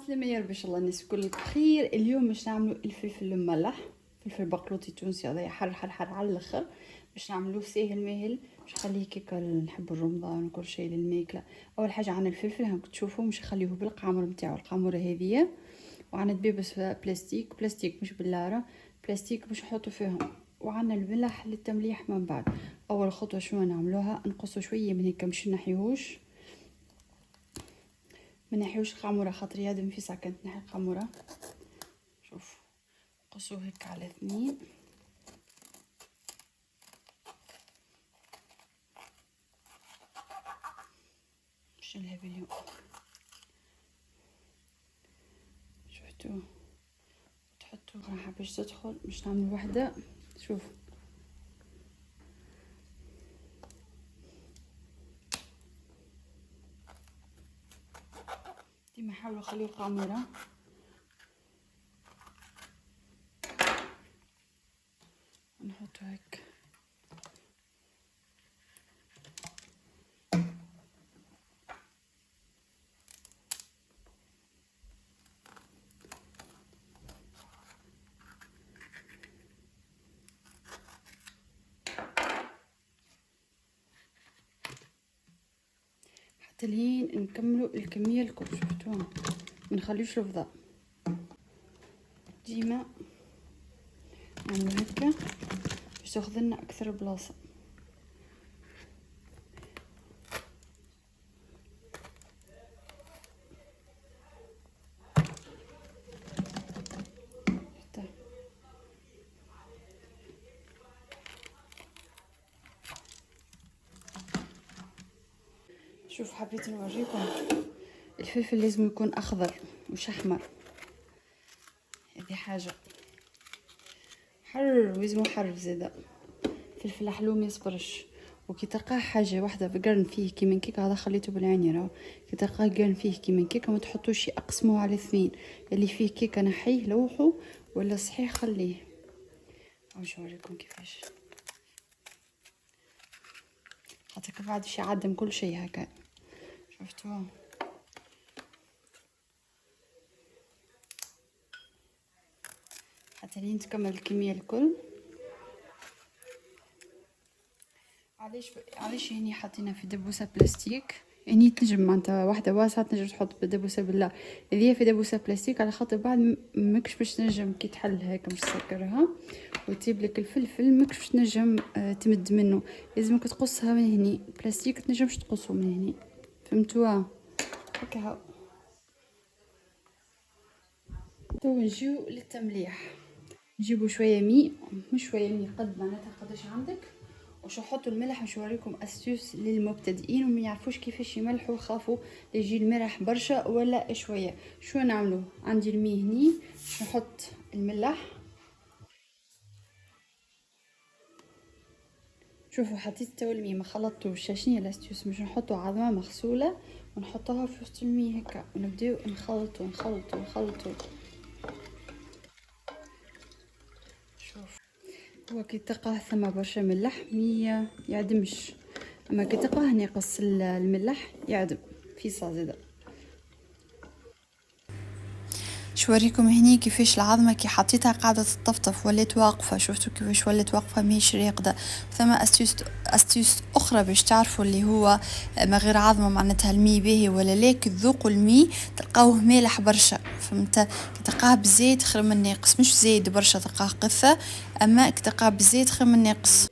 صباح المير باش الله الناس الكل بخير. اليوم باش نعملوا الفلفل المملح، فلفل بقلوطي تونسي هذا حر حر حر على الاخر. باش نعملوه ساهل ماهل، باش نخليه كيكا نحب رمضان وكل شيء للماكله. اول حاجه عن الفلفل هاك تشوفوا مش نخليوه بالقامر نتاعو، القاموره هذه، وعندنا دبيبس بلاستيك مش بلاره، بلاستيك باش نحطوا فيهم، وعندنا الملح للتمليح من بعد. اول خطوه شنو نعملوها؟ نقصوا شويه من هيك، مش نحيوش ما نحيوش القاموره خاطر يادم في ساعه كانت نحي القاموره. شوف قصوه هيك على 2. باش نلهب اليوم، شفتوا تحطوا راحه باش تدخل. باش نعمل وحده، شوف ديما حاولوا خليوا القاموره. نحطو هيك حتى لين نكملوا الكميه الكل. شفتوا ما نخليوش الفضاء، ديما نعملوا هكا باش تاخذ لنا اكثر بلاصه. شوف حبيت نوريكم الفلفل لازم يكون اخضر مش احمر، هذه حاجه حر ويزمو حر زاده. فلفل حلو ما يصبرش. وكي تلقاه حاجه واحده بقرن فيه كي من كيك، هذا خليته بالعين راهو. كي تلقاه قرن فيه كي من كيك ما تحطوش، اقسموه على 2. اللي فيه كيكه نحيه لوحه، ولا صحيح خليه. باش نوريكم كيفاش، خاطر كيف بعد باش يعدم كل شيء هكا. شفتوا حتى لين تكمل الكميه الكل. علاش هني حطينا في دبوسه بلاستيك؟ يعني تنجم معناتها واحده واسعه تنجم تحط بدبوسه بالله، اللي هي في دبوسه بلاستيك على خاطر بعد ماكش باش تنجم كي تحل هيك مش تسكرها وتجيب لك الفلفل، ماكش باش تنجم تمد منه. لازمك تقصها من هني، بلاستيك تنجمش تقصه من هني، فهمتوا؟ هكا هاو. تو نجيو للتمليح. نجيبو شويه مي، مش شويه مي قد معناتها قداش عندك. وش نحطوا الملح. باش نوريكم استيوس للمبتدئين وما يعرفوش كيفاش يملحوا، خافوا يجي الملح برشا ولا شويه. شو نعملوا؟ عندي المي هني، باش نحط الملح. شوفوا حطيت تو المي ما خلطتوش. شنو الاستيوس؟ باش نحطوا عظمه مغسوله ونحطوها في وسط المي هكا، ونبداو نخلطوا. شوف هو كي تلقاه ثم برشا ملح مية يعدمش، اما كي تلقاه ناقص الملح يعدم في صازده. شوريكم هني كيفاش العظمه كي حطيتها قاعده تطفطف ولات واقفه. شفتوا كيفاش ولات واقفه ماهيش راقده. ثم استيوس اخرى باش تعرفوا اللي هو ما غير عظمه معناتها المي باهي ولا لا. كي تذوقوا المي تلقاوه مالح برشا، فهمت؟ كي تلقاه بزيت خير من ناقص، مش زايد برشا تلقاه قثه، اما كي تلقاه بزيت خير من ناقص.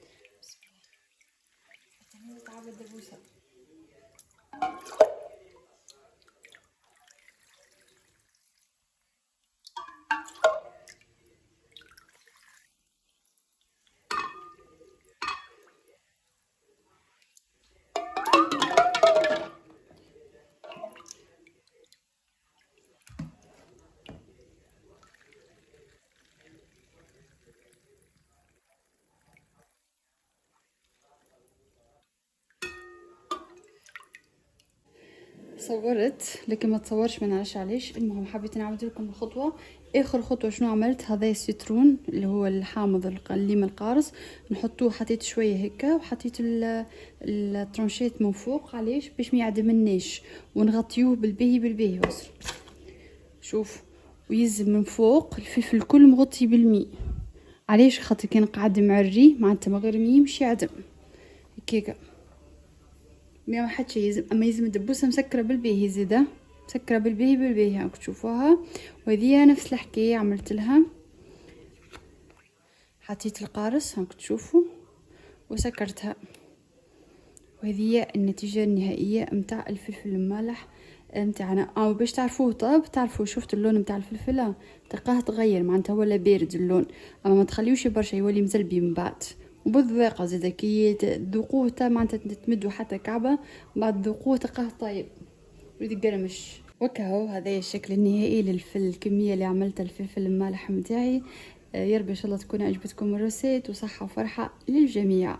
صورت لكن ما تصورش، ما نعرفش علاش. المهم حبيت نعاود لكم الخطوه. اخر خطوه شنو عملت؟ هذا السيترون اللي هو الحامض الليم القارص، نحطوه. حطيت شويه هكا وحطيت الترونشيت من فوق. علاش؟ باش ما يعدملناش، ونغطيوه بالباهي وصل. شوف، ويزم من فوق الفلفل الكل مغطي بالمي. علاش؟ خاطر كان قاعد معري معناتها ما غير مي مش يعدم هكاكا. ما حدش يلزم، اما يلزم الدبوسه مسكره بالباهي زاده، مسكره بالباهي راكم تشوفوها. وهذه نفس الحكايه عملت لها، حطيت القارص راكم تشوفوا وسكرتها. وهذه النتيجه النهائيه متاع الفلفل المالح متاعنا. او باش تعرفوه طاب، تعرفوا شفت اللون متاع الفلفله تلقاه تغير معناتها ولا بارد اللون، اما ما تخليوش برشا يولي مزلبي من بعد. وبالذواقه زادا كي تذوقوه تا معناتها تمدوا حتى كعبه بعد ذوقوه تلقاه طايب ويتقرمش. وكهو هذا الشكل النهائي الكميه اللي عملتها الفلفل المالح متاعي. يا رب ان شاء الله تكون عجبتكم الرسيت، وصحه وفرحه للجميع.